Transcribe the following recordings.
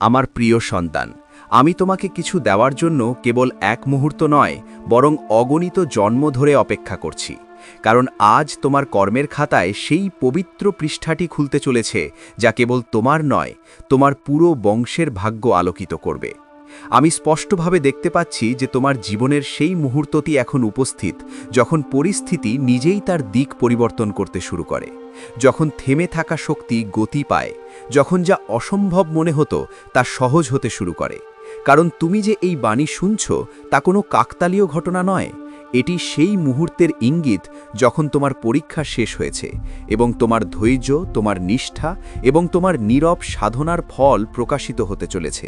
আমার প্রিয় সন্তান, আমি তোমাকে কিছু দেওয়ার জন্য কেবল এক মুহূর্ত নয়, বরং অগণিত জন্ম ধরে অপেক্ষা করছি। কারণ আজ তোমার কর্মের খাতায় সেই পবিত্র পৃষ্ঠাটি খুলতে চলেছে, যা কেবল তোমার নয়, তোমার পুরো বংশের ভাগ্য আলোকিত করবে। আমি স্পষ্টভাবে দেখতে পাচ্ছি যে তোমার জীবনের সেই মুহূর্তটি এখন উপস্থিত, যখন পরিস্থিতি নিজেই তার দিক পরিবর্তন করতে শুরু করে, যখন থেমে থাকা শক্তি গতি পায়, যখন যা অসম্ভব মনে হতো তা সহজ হতে শুরু করে। কারণ তুমি যে এই বাণী শুনছ তা কোনো কাকতালীয় ঘটনা নয়, এটি সেই মুহূর্তের ইঙ্গিত যখন তোমার পরীক্ষা শেষ হয়েছে এবং তোমার ধৈর্য, তোমার নিষ্ঠা এবং তোমার নীরব সাধনার ফল প্রকাশিত হতে চলেছে।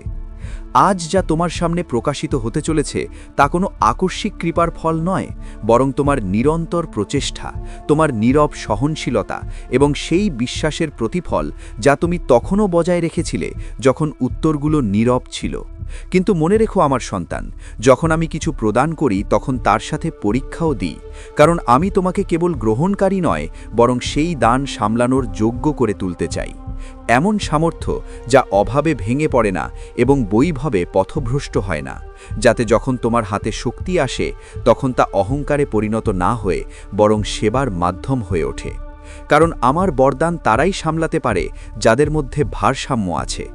আজ যা তোমার সামনে প্রকাশিত হতে চলেছে তা কোনো আকস্মিক কৃপার ফল নয়, বরং তোমার নিরন্তর প্রচেষ্টা, তোমার নীরব সহনশীলতা এবং সেই বিশ্বাসের প্রতিফল যা তুমি তখনও বজায় রেখেছিলে যখন উত্তরগুলো নীরব ছিল। কিন্তু মনে রেখো আমার সন্তান, যখন আমি কিছু প্রদান করি তখন তার সাথে পরীক্ষাও দিই, কারণ আমি তোমাকে কেবল গ্রহণকারী নয়, বরং সেই দান সামলানোর যোগ্য করে তুলতে চাই। এমন সামর্থ্য যা অভাবে ভেঙে পড়ে না এবং বৈভবে পথভ্রষ্ট হয় না, যাতে যখন তোমার হাতে শক্তি আসে তখন তা অহংকারে পরিণত না হয়ে বরং সেবার মাধ্যম হয়ে ওঠে। কারণ আমার বরদান তারাই সামলাতে পারে যাদের মধ্যে ভারসাম্য আছে।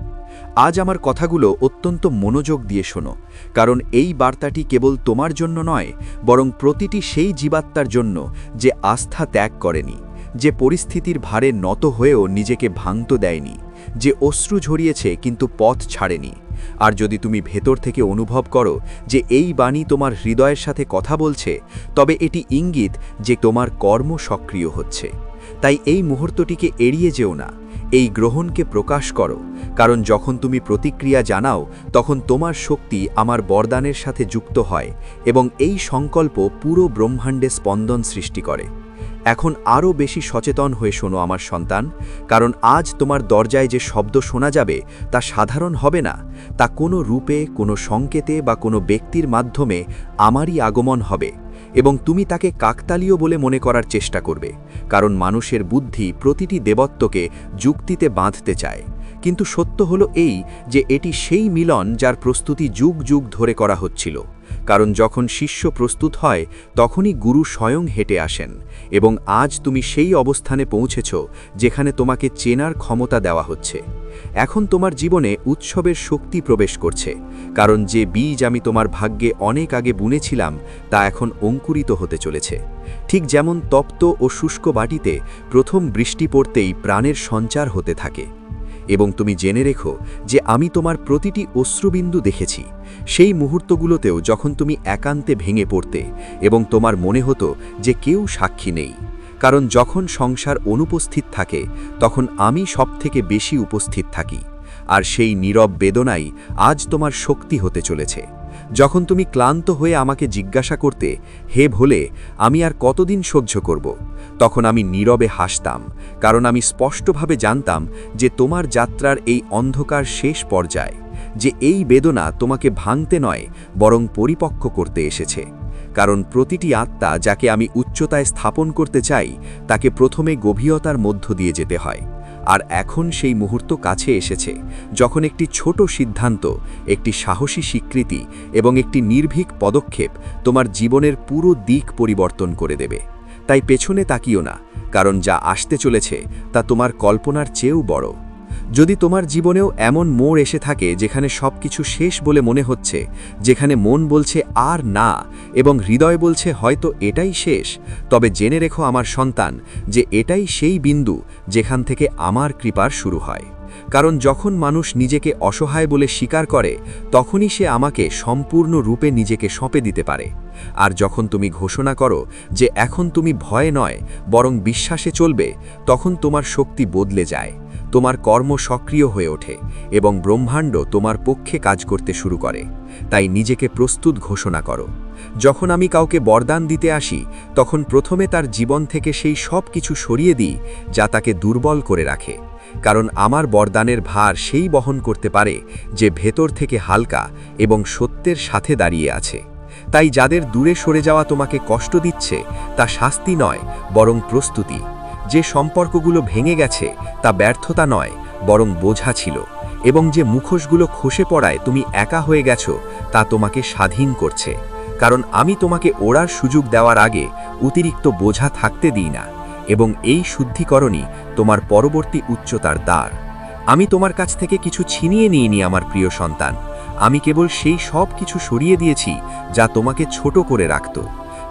আজ আমার কথাগুলো অত্যন্ত মনোযোগ দিয়ে শোনো, কারণ এই বার্তাটি কেবল তোমার জন্য নয়, বরং প্রতিটি সেই জীবাত্মার জন্য যে আস্থা ত্যাগ করেনি, যে পরিস্থিতির ভারে নত হয়েও নিজেকে ভাঙত দেয়নি, যে অশ্রু ঝরিয়েছে কিন্তু পথ ছাড়েনি। আর যদি তুমি ভেতর থেকে অনুভব করো যে এই বাণী তোমার হৃদয়ের সাথে কথা বলছে, তবে এটি ইঙ্গিত যে তোমার কর্ম সক্রিয় হচ্ছে। তাই এই মুহূর্তটিকে এড়িয়ে যেও না, এই গ্রহণকে প্রকাশ করো, কারণ যখন তুমি প্রতিক্রিয়া জানাও তখন তোমার শক্তি আমার বরদানের সাথে যুক্ত হয় এবং এই সংকল্প পুরো ব্রহ্মাণ্ডে স্পন্দন সৃষ্টি করে। এখন আরও বেশি সচেতন হয়ে শোনো আমার সন্তান, কারণ আজ তোমার দরজায় যে শব্দ শোনা যাবে তা সাধারণ হবে না, তা কোনো রূপে, কোনো সংকেতে বা কোনো ব্যক্তির মাধ্যমে আমারই আগমন হবে এবং তুমি তাকে কাকতালীয় বলে মনে করার চেষ্টা করবে, কারণ মানুষের বুদ্ধি প্রতিটি দেবত্বকে যুক্তিতে বাঁধতে চায়। কিন্তু সত্য হলো এই যে এটি সেই মিলন যার প্রস্তুতি যুগ যুগ ধরে করা হচ্ছিল। কারণ যখন শিষ্য প্রস্তুত হয় তখনই গুরু স্বয়ং হেঁটে আসেন, এবং আজ তুমি সেই অবস্থানে পৌঁছেছ যেখানে তোমাকে চেনার ক্ষমতা দেওয়া হচ্ছে। এখন তোমার জীবনে উৎসবের শক্তি প্রবেশ করছে, কারণ যে বীজ আমি তোমার ভাগ্যে অনেক আগে বুনেছিলাম তা এখন অঙ্কুরিত হতে চলেছে। ঠিক যেমন তপ্ত ও শুষ্ক মাটিতে প্রথম বৃষ্টি পড়তেই প্রাণের সঞ্চার হতে থাকে। এবং তুমি জেনে রেখো যে আমি তোমার প্রতিটি অশ্রুবিন্দু দেখেছি, সেই মুহূর্তগুলোতেও যখন তুমি একান্তে ভেঙে পড়তে এবং তোমার মনে হতো যে কেউ সাক্ষী নেই। কারণ যখন সংসার অনুপস্থিত থাকে তখন আমি সবথেকে বেশি উপস্থিত থাকি, আর সেই নীরব বেদনাই আজ তোমার শক্তি হতে চলেছে। যখন তুমি ক্লান্ত হয়ে আমাকে জিজ্ঞাসা করতে, হে ভোলে, আমি আর কতদিন সহ্য করব, তখন আমি নীরবে হাসতাম, কারণ আমি স্পষ্টভাবে জানতাম যে তোমার যাত্রার এই অন্ধকার শেষ পর্যায়ে, যে এই বেদনা তোমাকে ভাঙতে নয় বরং পরিপক্ক করতে এসেছে। কারণ প্রতিটি আত্মা যাকে আমি উচ্চতায় স্থাপন করতে চাই তাকে প্রথমে গভীরতার মধ্য দিয়ে যেতে হয়। আর এখন সেই মুহূর্ত কাছে এসেছে যখন একটি ছোট সিদ্ধান্ত, একটি সাহসী স্বীকৃতি এবং একটি নির্ভীক পদক্ষেপ তোমার জীবনের পুরো দিক পরিবর্তন করে দেবে। তাই পেছনে তাকিও না, কারণ যা আসতে চলেছে তা তোমার কল্পনার চেয়েও বড়। যদি তোমার জীবনেও এমন মোড় এসে থাকে যেখানে সবকিছু শেষ বলে মনে হচ্ছে, যেখানে মন বলছে আর না এবং হৃদয় বলছে হয়তো এটাই শেষ, তবে জেনে রেখো আমার সন্তান যে এটাই সেই বিন্দু যেখান থেকে আমার কৃপার শুরু হয়। কারণ যখন মানুষ নিজেকে অসহায় বলে স্বীকার করে তখনই সে আমাকে সম্পূর্ণ রূপে নিজেকে সঁপে দিতে পারে। আর যখন তুমি ঘোষণা করো যে এখন তুমি ভয়ে নয় বরং বিশ্বাসে চলবে, তখন তোমার শক্তি বদলে যায়, তোমার কর্ম সক্রিয় হয়ে ওঠে এবং ব্রহ্মাণ্ড তোমার পক্ষে কাজ করতে শুরু করে। তাই নিজেকে প্রস্তুত ঘোষণা করো। যখন আমি কাউকে বরদান দিতে আসি তখন প্রথমে তার জীবন থেকে সেই সব কিছু সরিয়ে দিই যা তাকে দুর্বল করে রাখে, কারণ আমার বরদানের ভার সেই বহন করতে পারে যে ভেতর থেকে হালকা এবং সত্যের সাথে দাঁড়িয়ে আছে। তাই যাদের দূরে সরে যাওয়া তোমাকে কষ্ট দিচ্ছে তা শাস্তি নয় বরং প্রস্তুতি। যে সম্পর্কগুলো ভেঙে গেছে তা ব্যর্থতা নয় বরং বোঝা ছিল, এবং যে মুখোশগুলো খসে পড়ায় তুমি একা হয়ে গেছো তা তোমাকে স্বাধীন করছে, কারণ আমি তোমাকে ওড়ার সুযোগ দেওয়ার আগে অতিরিক্ত বোঝা থাকতে দিই না, এবং এই শুদ্ধিকরণই তোমার পরবর্তী উচ্চতার দ্বার। আমি তোমার কাছ থেকে কিছু ছিনিয়ে নিইনি আমার প্রিয় সন্তান, আমি কেবল সেই সব কিছু সরিয়ে দিয়েছি যা তোমাকে ছোট করে রাখত,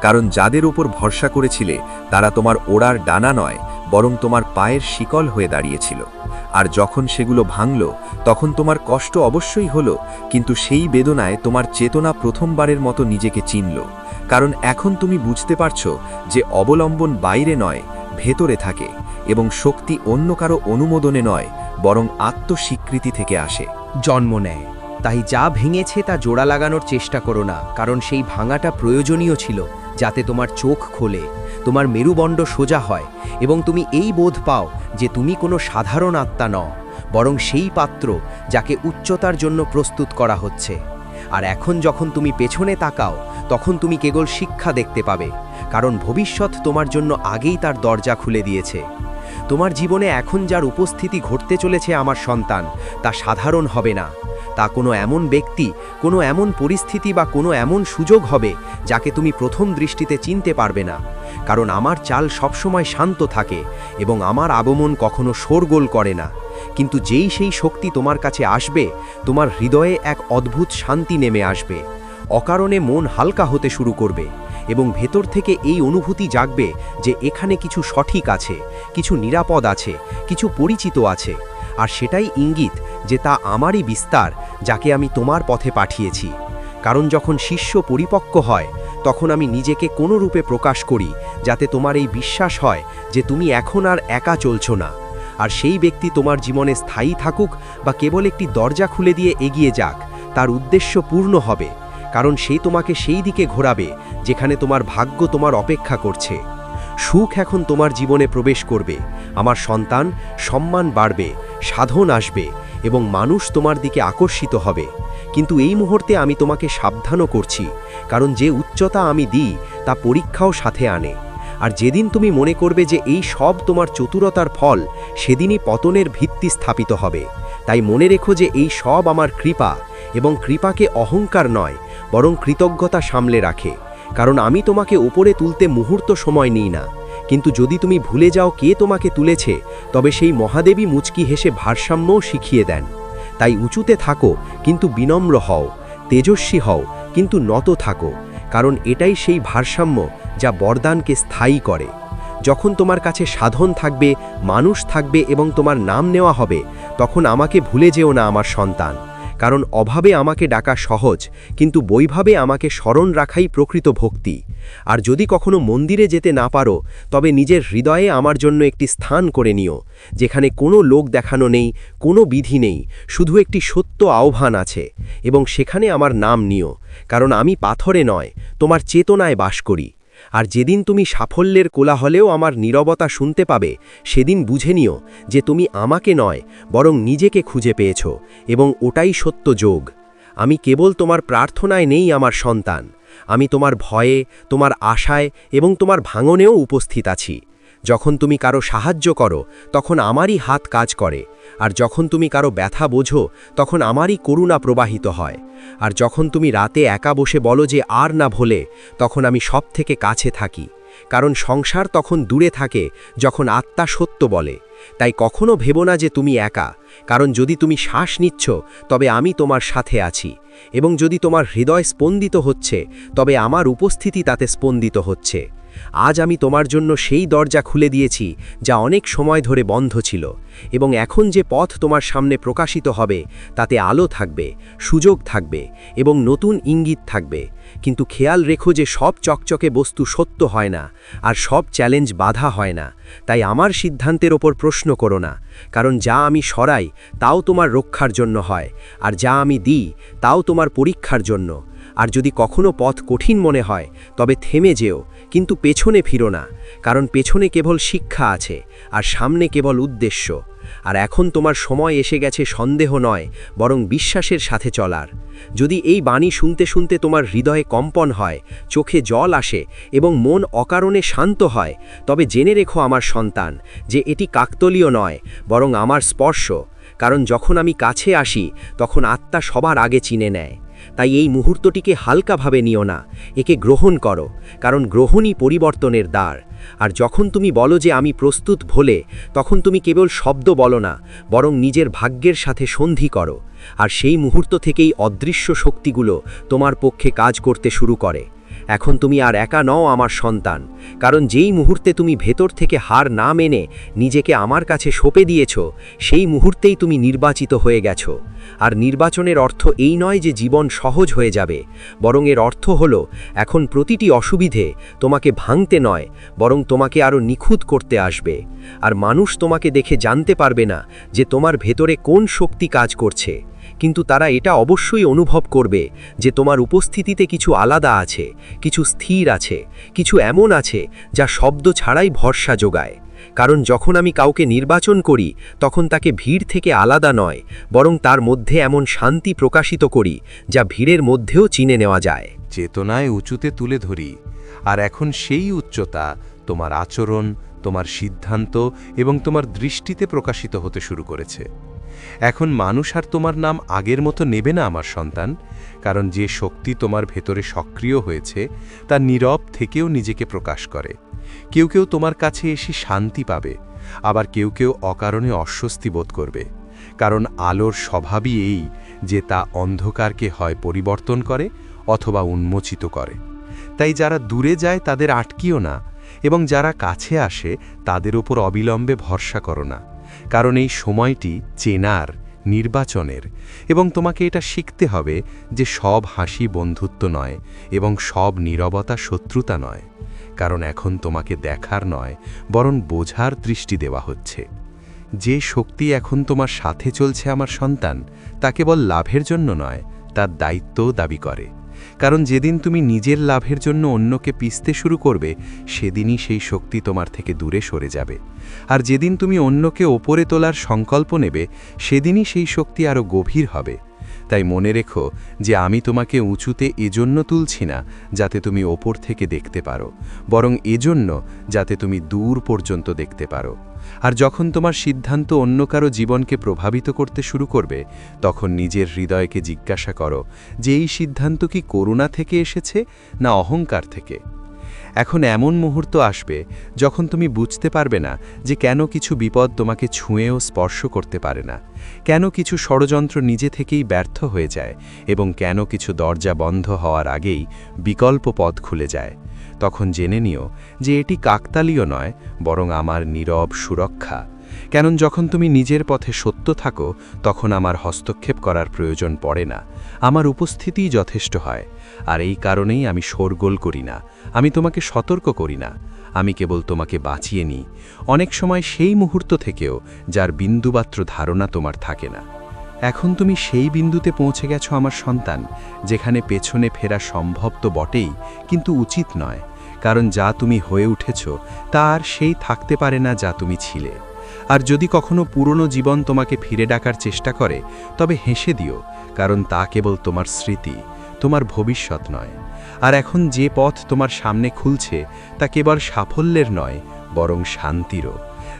কারণ যাদের ওপর ভরসা করেছিলে তারা তোমার ওড়ার ডানা নয় বরং তোমার পায়ের শিকল হয়ে দাঁড়িয়েছিল। আর যখন সেগুলো ভাঙল তখন তোমার কষ্ট অবশ্যই হলো, কিন্তু সেই বেদনায় তোমার চেতনা প্রথমবারের মতো নিজেকে চিনল, কারণ এখন তুমি বুঝতে পারছো যে অবলম্বন বাইরে নয়, ভেতরে থাকে, এবং শক্তি অন্য কারো অনুমোদনে নয় বরং আত্মস্বীকৃতি থেকে আসে। জন্ম নেয়, তাই যা ভেঙেছে তা জোড়া লাগানোর চেষ্টা করো না, কারণ সেই ভাঙাটা প্রয়োজনীয় ছিল যাতে তোমার চোখ খোলে, তোমার মেরুদণ্ড সোজা হয় এবং তুমি এই বোধ পাও যে তুমি কোনো সাধারণ আত্মা নও, বরং সেই পাত্র যাকে উচ্চতার জন্য প্রস্তুত করা হচ্ছে। আর এখন যখন তুমি পেছনে তাকাও তখন তুমি কেবল শিক্ষা দেখতে পাবে, কারণ ভবিষ্যৎ তোমার জন্য আগেই তার দরজা খুলে দিয়েছে। তোমার জীবনে এখন যার উপস্থিতি ঘটতে চলেছে আমার সন্তান, তা সাধারণ হবে না, তা কোনো এমন ব্যক্তি, কোনো এমন পরিস্থিতি বা কোনো এমন সুযোগ হবে যাকে তুমি প্রথম দৃষ্টিতে চিনতে পারবে না, কারণ আমার চাল সবসময় শান্ত থাকে এবং আমার আগমন কখনো শোরগোল করে না। কিন্তু যেই সেই শক্তি তোমার কাছে আসবে, তোমার হৃদয়ে এক অদ্ভুত শান্তি নেমে আসবে, অকারণে মন হালকা হতে শুরু করবে এবং ভেতর থেকে এই অনুভূতি জাগবে যে এখানে কিছু সঠিক আছে, কিছু নিরাপদ আছে, কিছু পরিচিত আছে, আর সেটাই ইঙ্গিত যে তা আমারই বিস্তার, যাকে আমি তোমার পথে পাঠিয়েছি। কারণ যখন শিষ্য পরিপক্ক হয় তখন আমি নিজেকে কোনো রূপে প্রকাশ করি যাতে তোমার এই বিশ্বাস হয় যে তুমি এখন আর একা চলছো না, আর সেই ব্যক্তি তোমার জীবনে স্থায়ী থাকুক বা কেবল একটি দরজা খুলে দিয়ে এগিয়ে যাক, তার উদ্দেশ্য পূর্ণ হবে, কারণ সে তোমাকে সেই দিকে ঘোরাবে যেখানে তোমার ভাগ্য তোমার অপেক্ষা করছে। সুখ এখন তোমার জীবনে প্রবেশ করবে আমার সন্তান, সম্মান বাড়বে, সাধন আসবে এবং মানুষ তোমার দিকে আকর্ষিত হবে। কিন্তু এই মুহূর্তে আমি তোমাকে সাবধানও করছি, কারণ যে উচ্চতা আমি দিই তা পরীক্ষাও সাথে আনে, আর যেদিন তুমি মনে করবে যে এই সব তোমার চতুরতার ফল, সেদিনই পতনের ভিত্তি স্থাপিত হবে। তাই মনে রেখো যে এই সব আমার কৃপা, এবং কৃপাকে অহংকার নয় বরং কৃতজ্ঞতা সামলে রাখে, কারণ আমি তোমাকে ওপরে তুলতে মুহূর্ত সময় নিই না, কিন্তু যদি তুমি ভুলে যাও কে তোমাকে তুলেছে তবে সেই মহাদেবী মুচকি হেসে ভারসাম্যও শিখিয়ে দেন। তাই উঁচুতে থাকো কিন্তু বিনম্র হও, তেজস্বী হও কিন্তু নত থাকো, কারণ এটাই সেই ভারসাম্য যা বরদানকে স্থায়ী করে। যখন তোমার কাছে সাধন থাকবে, মানুষ থাকবে এবং তোমার নাম নেওয়া হবে, তখন আমাকে ভুলে যেও না আমার সন্তান, কারণ অভাবে আমাকে ডাকা সহজ, কিন্তু বৈভাবে আমাকে স্মরণ রাখাই প্রকৃত ভক্তি। আর যদি কখনো মন্দিরে যেতে না পারো তবে নিজের হৃদয়ে আমার জন্য একটি স্থান করে নিও, যেখানে কোনো লোক দেখানো নেই, কোনো বিধি নেই, শুধু একটি সত্য আহ্বান আছে, এবং সেখানে আমার নাম নিও, কারণ আমি পাথরে নয়, তোমার চেতনায় বাস করি। আর যেদিন তুমি সাফল্যের কোলাহলেও আমার নীরবতা শুনতে পাবে, সেদিন বুঝে নিও যে তুমি আমাকে নয় বরং নিজেকে খুঁজে পেয়েছ, এবং ওটাই সত্য যোগ। আমি কেবল তোমার প্রার্থনায় নেই আমার সন্তান, আমি তোমার ভয়ে, তোমার আশায় এবং তোমার ভাঙনেও উপস্থিত আছি। যখন তুমি কারো সাহায্য করো তখন আমারই হাত কাজ করে, আর যখন তুমি কারো ব্যথা বোঝো তখন আমারই করুণা প্রবাহিত হয়, আর যখন তুমি রাতে একা বসে বলো যে আর না ভোলে, তখন আমি সব থেকে কাছে থাকি, কারণ সংসার তখন দূরে থাকে যখন আত্মা সত্য বলে। তাই কখনো ভেবো না যে তুমি একা, কারণ যদি তুমি শ্বাস নিচ্ছ তবে আমি তোমার সাথে আছি, এবং যদি তোমার হৃদয় স্পন্দিত হচ্ছে তবে আমার উপস্থিতি তাতে স্পন্দিত হচ্ছে। আজ আমি তোমার জন্য সেই দরজা খুলে দিয়েছি যা অনেক সময় ধরে বন্ধ ছিল, এবং এখন যে পথ তোমার সামনে প্রকাশিত হবে তাতে আলো থাকবে, সুযোগ থাকবে এবং নতুন ইঙ্গিত থাকবে। কিন্তু খেয়াল রেখো যে সব চকচকে বস্তু সত্য হয় না, আর সব চ্যালেঞ্জ বাধা হয় না। তাই আমার সিদ্ধান্তের ওপর প্রশ্ন করো না, কারণ যা আমি সরাই তাও তোমার রক্ষার জন্য হয়, আর যা আমি দিই তাও তোমার পরীক্ষার জন্য। আর যদি কখনো পথ কঠিন মনে হয় তবে থেমে যেও, কিন্তু পেছনে ফিরো না, কারণ পেছনে কেবল শিক্ষা আছে আর সামনে কেবল উদ্দেশ্য। আর এখন তোমার সময় এসে গেছে সন্দেহ নয় বরং বিশ্বাসের সাথে চলার। যদি এই বাণী শুনতে শুনতে তোমার হৃদয়ে কম্পন হয়, চোখে জল আসে এবং মন অকারণে শান্ত হয়, তবে জেনে রেখো আমার সন্তান যে এটি কাকতলীয় নয় বরং আমার স্পর্শ, কারণ যখন আমি কাছে আসি তখন আত্মা সবার আগে চিনে নেয়। তাই এই মুহূর্তটিকে হালকাভাবে নিও না, একে গ্রহণ করো, কারণ গ্রহণই পরিবর্তনের দ্বার। আর যখন তুমি বলো যে আমি প্রস্তুত ভোলে, তখন তুমি কেবল শব্দ বলো না, বরং নিজের ভাগ্যের সাথে সন্ধি করো। আর সেই মুহূর্ত থেকেই অদৃশ্য শক্তিগুলো তোমার পক্ষে কাজ করতে শুরু করে। এখন তুমি আর একা নও আমার সন্তান, কারণ যেই মুহূর্তে তুমি ভেতর থেকে হার না মেনে নিজেকে আমার কাছে সঁপে দিয়েছ, সেই মুহূর্তেই তুমি নির্বাচিত হয়ে গেছো। আর নির্বাচনের অর্থ এই নয় যে জীবন সহজ হয়ে যাবে, বরং এর অর্থ হলো এখন প্রতিটি অসুবিধে তোমাকে ভাঙতে নয়, বরং তোমাকে আরও নিখুঁত করতে আসবে। আর মানুষ তোমাকে দেখে জানতে পারবে না যে তোমার ভেতরে কোন শক্তি কাজ করছে, কিন্তু তারা এটা অবশ্যই অনুভব করবে যে তোমার উপস্থিতিতে কিছু আলাদা আছে, কিছু স্থির আছে, কিছু এমন আছে যা শব্দ ছাড়াই ভরসা যোগায়। কারণ যখন আমি কাউকে নির্বাচন করি, তখন তাকে ভিড় থেকে আলাদা নয়, বরং তার মধ্যে এমন শান্তি প্রকাশিত করি যা ভিড়ের মধ্যেও চিনে নেওয়া যায়। চেতনায় উঁচুতে তুলে ধরি, আর এখন সেই উচ্চতা তোমার আচরণ, তোমার সিদ্ধান্ত এবং তোমার দৃষ্টিতে প্রকাশিত হতে শুরু করেছে। এখন মানুষ আর তোমার নাম আগের মতো নেবে না আমার সন্তান, কারণ যে শক্তি তোমার ভেতরে সক্রিয় হয়েছে তা নীরব থেকেও নিজেকে প্রকাশ করে। কেউ কেউ তোমার কাছে এসে শান্তি পাবে, আবার কেউ কেউ অকারণে অস্বস্তি বোধ করবে, কারণ আলোর স্বভাবই এই যে তা অন্ধকারকে হয় পরিবর্তন করে অথবা উন্মোচিত করে। তাই যারা দূরে যায় তাদের আটকিও না, এবং যারা কাছে আসে তাদের উপর অবিলম্বে ভরসা করো না, কারণ এই সময়টি চেনার, নির্বাচনের, এবং তোমাকে এটা শিখতে হবে যে সব হাসি বন্ধুত্ব নয় এবং সব নীরবতা শত্রুতা নয়, কারণ এখন তোমাকে দেখার নয় বরং বোঝার দৃষ্টি দেওয়া হচ্ছে। যে শক্তি এখন তোমার সাথে চলছে আমার সন্তান, তা কেবল লাভের জন্য নয়, তার দায়িত্বও দাবি করে। কারণ যেদিন তুমি নিজের লাভের জন্য অন্যকে পিষতে শুরু করবে, সেদিনই সেই শক্তি তোমার থেকে দূরে সরে যাবে। আর যেদিন তুমি অন্যকে ওপরে তোলার সংকল্প নেবে, সেদিনই সেই শক্তি আরও গভীর হবে। তাই মনে রেখো যে আমি তোমাকে উঁচুতে এজন্য তুলছি না যাতে তুমি ওপর থেকে দেখতে পারো, বরং এজন্য যাতে তুমি দূর পর্যন্ত দেখতে পারো। আর যখন তোমার সিদ্ধান্ত অন্য কারো জীবনকে প্রভাবিত করতে শুরু করবে, তখন নিজের হৃদয়কে জিজ্ঞাসা করো যে এই সিদ্ধান্ত কি করুণা থেকে এসেছে না অহংকার থেকে। এখন এমন মুহূর্ত আসবে যখন তুমি বুঝতে পারবে না যে কেন কিছু বিপদ তোমাকে ছুঁয়েও স্পর্শ করতে পারে না, কেন কিছু ষড়যন্ত্র নিজে থেকেই ব্যর্থ হয়ে যায়, এবং কেন কিছু দরজা বন্ধ হওয়ার আগেই বিকল্প পথ খুলে যায়। তখন জেনে নিও যে এটি কাকতালীয় নয়, বরং আমার নীরব সুরক্ষা। কেন যখন তুমি নিজের পথে সত্য থাকো, তখন আমার হস্তক্ষেপ করার প্রয়োজন পড়ে না, আমার উপস্থিতিই যথেষ্ট হয়। আর এই কারণেই আমি শোরগোল করি না, আমি তোমাকে সতর্ক করি না, আমি কেবল তোমাকে বাঁচিয়ে নিই, অনেক সময় সেই মুহূর্ত থেকেও যার বিন্দুমাত্র ধারণা তোমার থাকে না। এখন তুমি সেই বিন্দুতে পৌঁছে গেছো আমার সন্তান, যেখানে পেছনে ফেরা সম্ভব তো বটেই, কিন্তু উচিত নয়, কারণ যা তুমি হয়ে উঠেছ তা আর সেই থাকতে পারে না যা তুমি ছিলে। আর যদি কখনো পুরনো জীবন তোমাকে ফিরে ডাকার চেষ্টা করে, তবে হেসে দিও, কারণ তা কেবল তোমার স্মৃতি, তোমার ভবিষ্যৎ নয়। আর এখন যে পথ তোমার সামনে খুলছে তা কেবল সাফল্যের নয়, বরং শান্তিরও,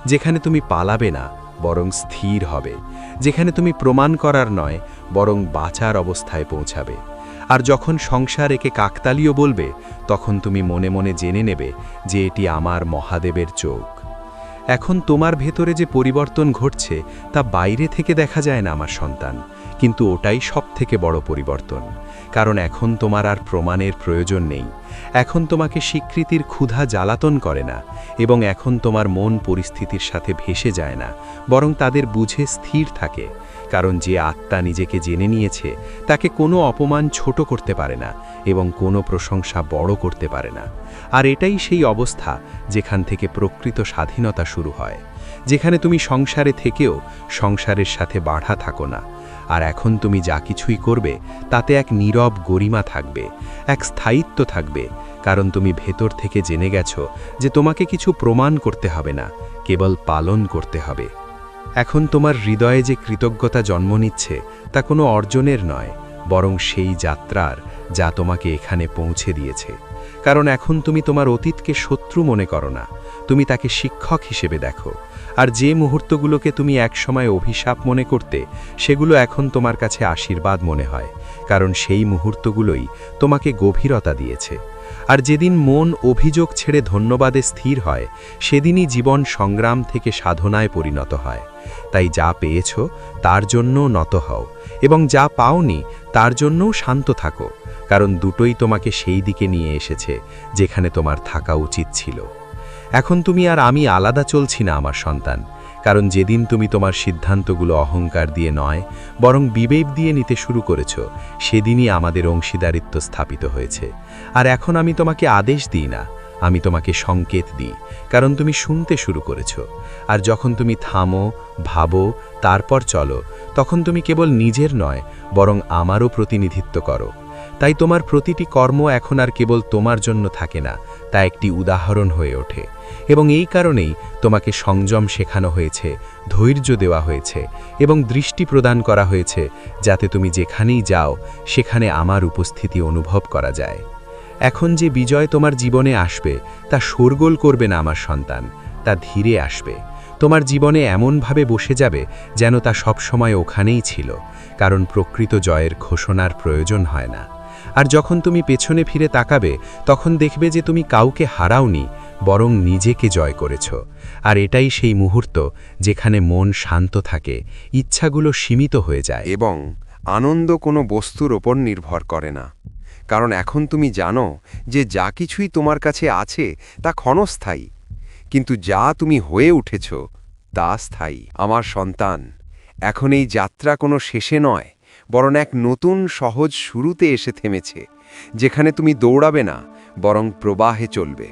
যেখানে তুমি পালাবে না, বরং স্থির হবে, যেখানে তুমি প্রমাণ করার নয়, বরং বাঁচার অবস্থায় পৌঁছাবে। আর যখন সংসার একে কাকতালীয় বলবে, তখন তুমি মনে মনে জেনে নেবে যে এটি আমার মহাদেবের চোখ। এখন তোমার ভেতরে যে পরিবর্তন ঘটছে তা বাইরে থেকে দেখা যায় না আমার সন্তান, কিন্তু ওটাই সবথেকে বড় পরিবর্তন। কারণ এখন তোমার আর প্রমাণের প্রয়োজন নেই, এখন তোমাকে স্বীকৃতির ক্ষুধা জ্বালাতন করে না, এবং এখন তোমার মন পরিস্থিতির সাথে ভেসে যায় না, বরং তাদের বুঝে স্থির থাকে। কারণ যে আত্মা নিজেকে জেনে নিয়েছে তাকে কোনো অপমান ছোট করতে পারে না, এবং কোনো প্রশংসা বড় করতে পারে না। আর এটাই সেই অবস্থা যেখান থেকে প্রকৃত স্বাধীনতা শুরু হয়, যেখানে তুমি সংসারে থেকেও সংসারের সাথে বাঁধা থাকো না। আর এখন তুমি যা কিছুই করবে তাতে এক নীরব গরিমা থাকবে, এক স্থায়িত্ব থাকবে, কারণ তুমি ভেতর থেকে জেনে গেছো যে তোমাকে কিছু প্রমাণ করতে হবে না, কেবল পালন করতে হবে। এখন তোমার হৃদয়ে যে কৃতজ্ঞতা জন্ম নিচ্ছে তা কোনো অর্জনের নয়, বরং সেই যাত্রার যা তোমাকে এখানে পৌঁছে দিয়েছে। কারণ এখন তুমি তোমার অতীতকে শত্রু মনে করো না, তুমি তাকে শিক্ষক হিসেবে দেখো। আর যে মুহূর্তগুলোকে তুমি একসময় অভিশাপ মনে করতে, সেগুলো এখন তোমার কাছে আশীর্বাদ মনে হয়, কারণ সেই মুহূর্তগুলোই তোমাকে গভীরতা দিয়েছে। আর যেদিন মন অভিযোগ ছেড়ে ধন্যবাদে স্থির হয়, সেদিনই জীবন সংগ্রাম থেকে সাধনায় পরিণত হয়। তাই যা পেয়েছ তার জন্য নত হও, এবং যা পাওনি তার জন্যও শান্ত থাকো, কারণ দুটোই তোমাকে সেই দিকে নিয়ে এসেছে যেখানে তোমার থাকা উচিত ছিল। এখন তুমি আর আমি আলাদা চলছি না আমার সন্তান, কারণ যেদিন তুমি তোমার সিদ্ধান্তগুলো অহংকার দিয়ে নয় বরং বিবেক দিয়ে নিতে শুরু করেছ, সেদিনই আমাদের অংশীদারিত্ব স্থাপিত হয়েছে। আর এখন আমি তোমাকে আদেশ দিই না, আমি তোমাকে সংকেত দিই, কারণ তুমি শুনতে শুরু করেছ। আর যখন তুমি থামো, ভাবো, তারপর চলো, তখন তুমি কেবল নিজের নয় বরং আমারও প্রতিনিধিত্ব করো। তাই তোমার প্রতিটি কর্ম এখন আর কেবল তোমার জন্য থাকে না, তা একটি উদাহরণ হয়ে ওঠে। এবং এই কারণেই তোমাকে সংযম শেখানো হয়েছে, ধৈর্য দেওয়া হয়েছে এবং দৃষ্টি প্রদান করা হয়েছে, যাতে তুমি যেখানেই যাও সেখানে আমার উপস্থিতি অনুভব করা যায়। এখন যে বিজয় তোমার জীবনে আসবে তা শোরগোল করবে না আমার সন্তান, তা ধীরে আসবে। তোমার জীবনে এমনভাবে বসে যাবে যেন তা সবসময় ওখানেই ছিল, কারণ প্রকৃত জয়ের ঘোষণার প্রয়োজন হয় না। আর যখন তুমি পেছনে ফিরে তাকাবে, তখন দেখবে যে তুমি কাউকে হারাওনি, বরং নিজেকে জয় করেছ। আর এটাই সেই মুহূর্ত যেখানে মন শান্ত থাকে, ইচ্ছাগুলো সীমিত হয়ে যায়। এবং আনন্দ কোনো বস্তুর ওপর নির্ভর করে না, কারণ এখন তুমি জানো যে যা কিছুই তোমার কাছে আছে তা ক্ষণস্থায়ী, কিন্তু যা তুমি হয়ে উঠেছ তা স্থায়ী। আমার সন্তান, এখন এই যাত্রা কোনো শেষে নয়, বরং এক নতুন সহজ শুরুতে এসে থেমেছে, যেখানে তুমি দৌড়াবে না বরং প্রবাহে চলবে,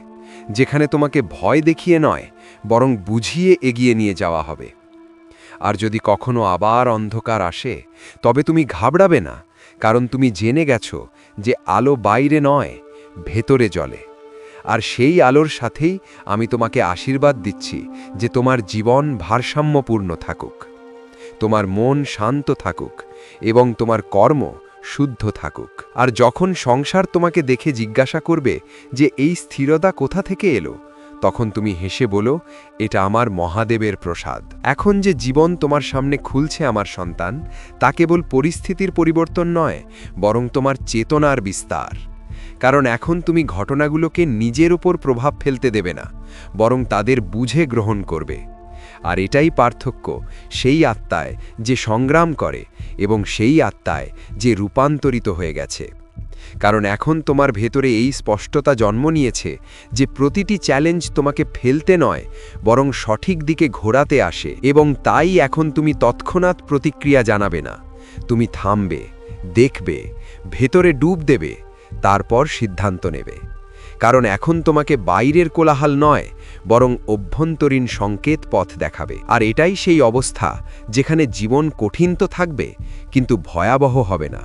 যেখানে তোমাকে ভয় দেখিয়ে নয় বরং বুঝিয়ে এগিয়ে নিয়ে যাওয়া হবে। আর যদি কখনো আবার অন্ধকার আসে, তবে তুমি ঘাবড়াবে না, কারণ তুমি জেনে গেছো যে আলো বাইরে নয়, ভেতরে জ্বলে। আর সেই আলোর সাথেই আমি তোমাকে আশীর্বাদ দিচ্ছি যে তোমার জীবন ভারসাম্যপূর্ণ থাকুক, তোমার মন শান্ত থাকুক এবং তোমার কর্ম শুদ্ধ থাকুক। আর যখন সংসার তোমাকে দেখে জিজ্ঞাসা করবে যে এই স্থিরতা কোথা থেকে এলো, তখন তুমি হেসে বলো, এটা আমার মহাদেবের প্রসাদ। এখন যে জীবন তোমার সামনে খুলছে আমার সন্তান, তা কেবল পরিস্থিতির পরিবর্তন নয়, বরং তোমার চেতনার বিস্তার। কারণ এখন তুমি ঘটনাগুলোকে নিজের উপর প্রভাব ফেলতে দেবে না, বরং তাদের বুঝে গ্রহণ করবে। আর এটাই পার্থক্য সেই আত্মায় যে সংগ্রাম করে এবং সেই আত্মায় যে রূপান্তরিত হয়ে গেছে। কারণ এখন তোমার ভেতরে এই স্পষ্টতা জন্ম নিয়েছে যে প্রতিটি চ্যালেঞ্জ তোমাকে ফেলতে নয় বরং সঠিক দিকে ঘোরাতে আসে, এবং তাই এখন তুমি তৎক্ষণাৎ প্রতিক্রিয়া জানাবে না। তুমি থামবে, দেখবে, ভেতরে ডুব দেবে, তারপর সিদ্ধান্ত নেবে। কারণ এখন তোমাকে বাইরের কোলাহল নয় বরং অভ্যন্তরীণ সংকেত পথ দেখাবে। আর এটাই সেই অবস্থা যেখানে জীবন কঠিন তো থাকবে, কিন্তু ভয়াবহ হবে না,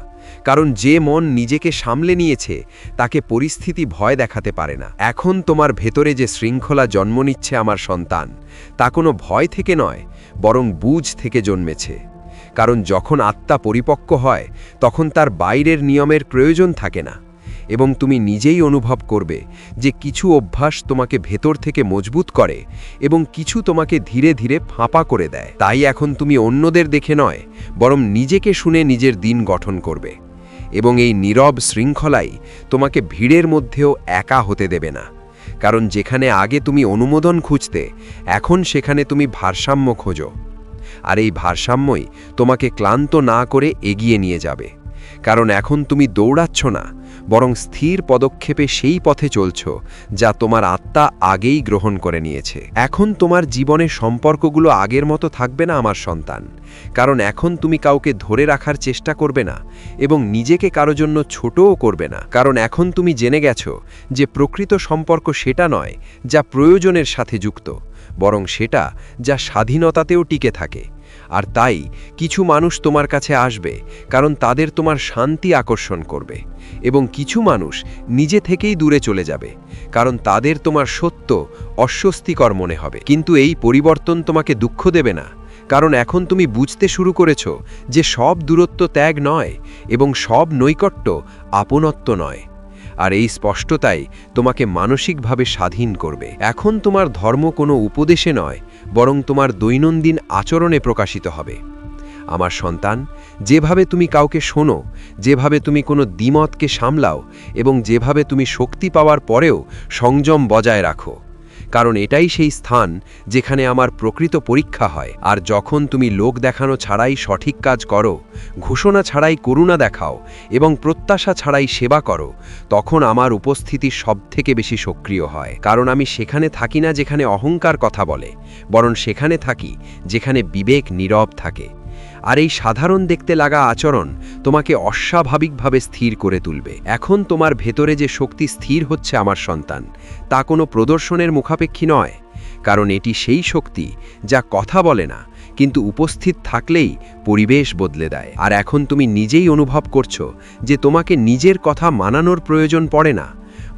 কারণ যে মন নিজেকে সামলে নিয়েছে তাকে পরিস্থিতি ভয় দেখাতে পারে না। এখন তোমার ভেতরে যে শৃঙ্খলা জন্ম নিচ্ছে আমার সন্তান, তা কোনো ভয় থেকে নয় বরং বুঝ থেকে জন্মেছে। কারণ যখন আত্মা পরিপক্ক হয়, তখন তার বাইরের নিয়মের প্রয়োজন থাকে না, এবং তুমি নিজেই অনুভব করবে যে কিছু অভ্যাস তোমাকে ভেতর থেকে মজবুত করে এবং কিছু তোমাকে ধীরে ধীরে ফাঁপা করে দেয়। তাই এখন তুমি অন্যদের দেখে নয় বরং নিজেকে শুনে নিজের দিন গঠন করবে, এবং এই নীরব শৃঙ্খলাই তোমাকে ভিড়ের মধ্যেও একা হতে দেবে না। কারণ যেখানে আগে তুমি অনুমোদন খুঁজতে, এখন সেখানে তুমি ভারসাম্য খোঁজো। আর এই ভারসাম্যই তোমাকে ক্লান্ত না করে এগিয়ে নিয়ে যাবে। কারণ এখন তুমি দৌড়াচ্ছ না, বরং স্থির পদক্ষেপে সেই পথে চলছ যা তোমার আত্মা আগেই গ্রহণ করে নিয়েছে। এখন তোমার জীবনের সম্পর্কগুলো আগের মতো থাকবে না আমার সন্তান, কারণ এখন তুমি কাউকে ধরে রাখার চেষ্টা করবে না এবং নিজেকে কারো জন্য ছোটও করবে না। কারণ এখন তুমি জেনে গেছো যে প্রকৃত সম্পর্ক সেটা নয় যা প্রয়োজনের সাথে যুক্ত, বরং সেটা যা স্বাধীনতাতেও টিকে থাকে। আর তাই কিছু মানুষ তোমার কাছে আসবে কারণ তাদের তোমার শান্তি আকর্ষণ করবে, এবং কিছু মানুষ নিজে থেকেই দূরে চলে যাবে কারণ তাদের তোমার সত্য অস্বস্তিকর মনে হবে। কিন্তু এই পরিবর্তন তোমাকে দুঃখ দেবে না, কারণ এখন তুমি বুঝতে শুরু করেছো যে সব দূরত্ব ত্যাগ নয় এবং সব নৈকট্য আপনত্ব নয়। আর এই স্পষ্টতাই তোমাকে মানসিকভাবে স্বাধীন করবে। এখন তোমার ধর্ম কোনো উপদেশে নয়, বরং তোমার দৈনন্দিন আচরণে প্রকাশিত হবে। আমার সন্তান, যেভাবে তুমি কাউকে শোনো, যেভাবে তুমি কোনো দ্বিমতকে সামলাও এবং যেভাবে তুমি শক্তি পাওয়ার পরেও সংযম বজায় রাখো, কারণ এটাই সেই স্থান যেখানে আমার প্রকৃত পরীক্ষা হয়। আর যখন তুমি লোক দেখানো ছাড়াই সঠিক কাজ করো, ঘোষণা ছাড়াই করুণা দেখাও এবং প্রত্যাশা ছাড়াই সেবা করো, তখন আমার উপস্থিতি সবথেকে বেশি সক্রিয় হয়। কারণ আমি সেখানে থাকি না যেখানে অহংকার কথা বলে, বরং সেখানে থাকি যেখানে বিবেক নীরব থাকে। আর এই সাধারণ দেখতে লাগা আচরণ তোমাকে অস্বাভাবিকভাবে স্থির করে তুলবে। এখন তোমার ভেতরে যে শক্তি স্থির হচ্ছে আমার সন্তান, তা কোনো প্রদর্শনের মুখাপেক্ষী নয়, কারণ এটি সেই শক্তি যা কথা বলে না, কিন্তু উপস্থিত থাকলেই পরিবেশ বদলে দেয়। আর এখন তুমি নিজেই অনুভব করছো যে তোমাকে নিজের কথা মানানোর প্রয়োজন পড়ে না।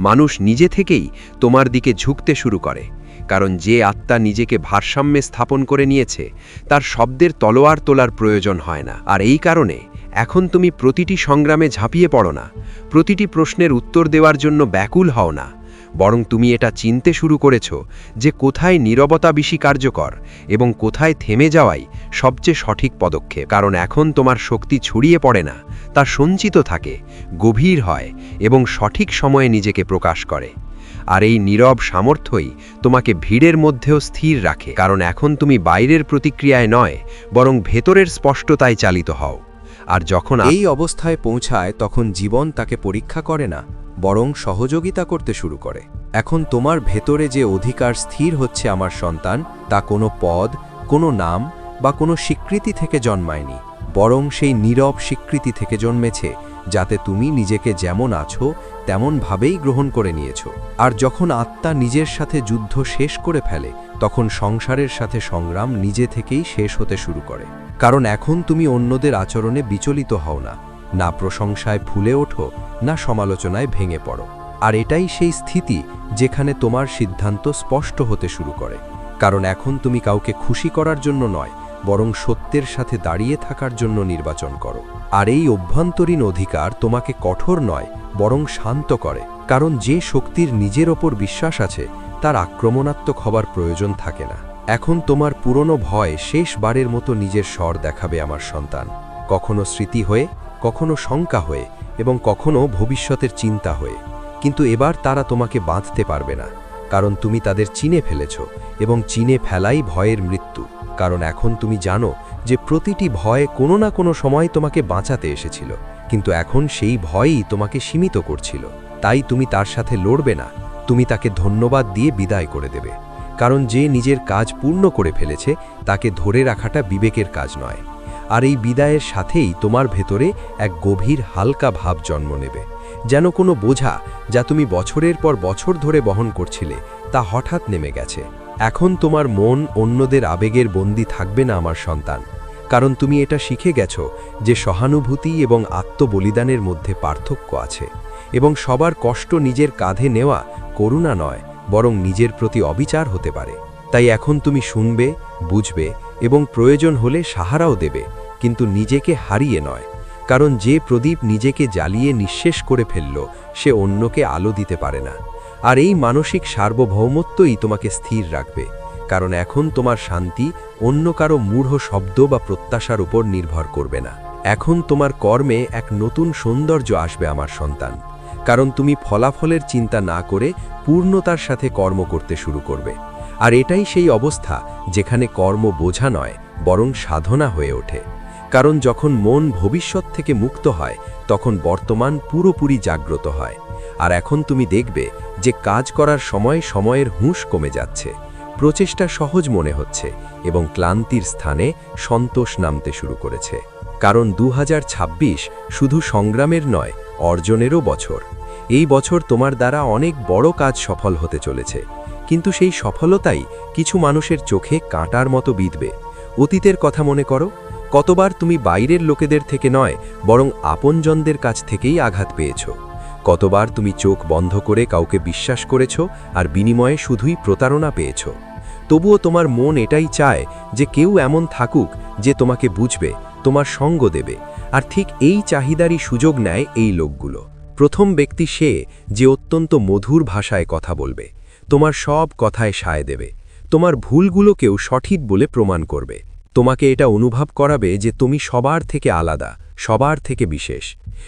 মানুষ নিজে থেকেই তোমার দিকে ঝুঁকতে শুরু করে, কারণ যে আত্মা নিজেকে ভারসাম্যে স্থাপন করে নিয়েছে তার শব্দের তলোয়ার তোলার প্রয়োজন হয় না। আর এই কারণে এখন তুমি প্রতিটি সংগ্রামে ঝাঁপিয়ে পড়ো না, প্রতিটি প্রশ্নের উত্তর দেওয়ার জন্য ব্যাকুল হও না, বরং তুমি এটা চিনতে শুরু করেছ যে কোথায় নীরবতা বেশি কার্যকর এবং কোথায় থেমে যাওয়াই সবচেয়ে সঠিক পদক্ষেপ। কারণ এখন তোমার শক্তি ছড়িয়ে পড়ে না, তা সঞ্চিত থাকে, গভীর হয় এবং সঠিক সময়ে নিজেকে প্রকাশ করে। আর এই নীরব সামর্থ্যই তোমাকে ভিড়ের মধ্যেও স্থির রাখে, কারণ এখন তুমি বাইরের প্রতিক্রিয়ায় নয়, বরং ভেতরের স্পষ্টতায় চালিত হও। আর যখন এই অবস্থায় পৌঁছায়, তখন জীবন তাকে পরীক্ষা করে না, বরং সহযোগিতা করতে শুরু করে। এখন তোমার ভেতরে যে অধিকার স্থির হচ্ছে আমার সন্তান, তা কোনো পদ, কোনো নাম বা কোনো স্বীকৃতি থেকে জন্মায়নি, বরং সেই নীরব স্বীকৃতি থেকে জন্মেছে, যাতে তুমি নিজেকে যেমন আছো তেমনভাবেই গ্রহণ করে নিয়েছো। আর যখন আত্মা নিজের সাথে যুদ্ধ শেষ করে ফেলে, তখন সংসারের সাথে সংগ্রাম নিজে থেকেই শেষ হতে শুরু করে। কারণ এখন তুমি অন্যদের আচরণে বিচলিত হও না, না প্রশংসায় ফুলে ওঠো, না সমালোচনায় ভেঙে পড়ো। আর এটাই সেই স্থিতি যেখানে তোমার সিদ্ধান্ত স্পষ্ট হতে শুরু করে। কারণ এখন তুমি কাউকে খুশি করার জন্য নয়, বরং সত্যের সাথে দাঁড়িয়ে থাকার জন্য নির্বাচন করো। আর এই অভ্যন্তরীণ অধিকার তোমাকে কঠোর নয়, বরং শান্ত করে। কারণ যে শক্তির নিজের ওপর বিশ্বাস আছে, তার আক্রমণাত্মক হবার প্রয়োজন থাকে না। এখন তোমার পুরনো ভয় শেষবারের মতো নিজের স্বর দেখাবে আমার সন্তান, কখনো স্মৃতি হয়ে, কখনো শঙ্কা হয়ে এবং কখনো ভবিষ্যতের চিন্তা হয়ে। কিন্তু এবার তারা তোমাকে বাঁধতে পারবে না, কারণ তুমি তাদের চিনে ফেলেছ এবং চিনে ফেলাই ভয়ের মৃত্যু। কারণ এখন তুমি জানো যে প্রতিটি ভয় কোনো না কোনো সময় তোমাকে বাঁচাতে এসেছিল, কিন্তু এখন সেই ভয়ই তোমাকে সীমিত করছিল। তাই তুমি তার সাথে লড়বে না, তুমি তাকে ধন্যবাদ দিয়ে বিদায় করে দেবে। কারণ যে নিজের কাজ পূর্ণ করে ফেলেছে, তাকে ধরে রাখাটা বিবেকের কাজ নয়। আর এই বিদায়ের সাথেই তোমার ভেতরে এক গভীর হালকা ভাব জন্ম নেবে, যেন কোনো বোঝা যা তুমি বছরের পর বছর ধরে বহন করছিলে, তা হঠাৎ নেমে গেছে। এখন তোমার মন অন্যদের আবেগের বন্দী থাকবে না আমার সন্তান, কারণ তুমি এটা শিখে গেছো যে সহানুভূতি এবং আত্মবলিদানের মধ্যে পার্থক্য আছে, এবং সবার কষ্ট নিজের কাঁধে নেওয়া করুণা নয়, বরং নিজের প্রতি অবিচার হতে পারে। তাই এখন তুমি শুনবে, বুঝবে এবং প্রয়োজন হলে সাহারাও দেবে, কিন্তু নিজেকে হারিয়ে নয়। কারণ যে প্রদীপ নিজেকে জ্বালিয়ে নিঃশেষ করে ফেলল, সে অন্যকে আলো দিতে পারে না। আর এই মানসিক সার্বভৌমত্বই তোমাকে স্থির রাখবে, কারণ এখন তোমার শান্তি অন্য কারো মূঢ় শব্দ বা প্রত্যাশার উপর নির্ভর করবে না। এখন তোমার কর্মে এক নতুন সৌন্দর্য আসবে আমার সন্তান, কারণ তুমি ফলাফলের চিন্তা না করে পূর্ণতার সাথে কর্ম করতে শুরু করবে। আর এটাই সেই অবস্থা যেখানে কর্ম বোঝা নয়, বরং সাধনা হয়ে ওঠে। কারণ যখন মন ভবিষ্যৎ থেকে মুক্ত হয়, তখন বর্তমান পুরোপুরি জাগ্রত হয়। আর এখন তুমি দেখবে যে কাজ করার সময় সময়ের হুঁশ কমে যাচ্ছে, প্রচেষ্টা সহজ মনে হচ্ছে এবং ক্লান্তির স্থানে সন্তোষ নামতে শুরু করেছে। কারণ 2026 শুধু সংগ্রামের নয়, অর্জনেরও বছর। এই বছর তোমার দ্বারা অনেক বড় কাজ সফল হতে চলেছে, কিন্তু সেই সফলতাই কিছু মানুষের চোখে কাঁটার মতো বিঁধবে। অতীতের কথা মনে করো, কতবার তুমি বাইরের লোকেদের থেকে নয়, বরং আপনজনদের কাছ থেকেই আঘাত পেয়েছ। কতবার তুমি চোখ বন্ধ করে কাউকে বিশ্বাস করেছ আর বিনিময়ে শুধুই প্রতারণা পেয়েছ। তবুও তোমার মন এটাই চায় যে কেউ এমন থাকুক যে তোমাকে বুঝবে, তোমার সঙ্গ দেবে। আর ঠিক এই চাহিদারই সুযোগ নেয় এই লোকগুলো। প্রথম ব্যক্তি সে যে অত্যন্ত মধুর ভাষায় কথা বলবে, তোমার সব কথায় সায় দেবে, তোমার ভুলগুলোকেও সঠিক বলে প্রমাণ করবে, তোমাকে এটা অনুভব করাবে যে তুমি সবার থেকে আলাদা, সবার থেকে বিশেষ।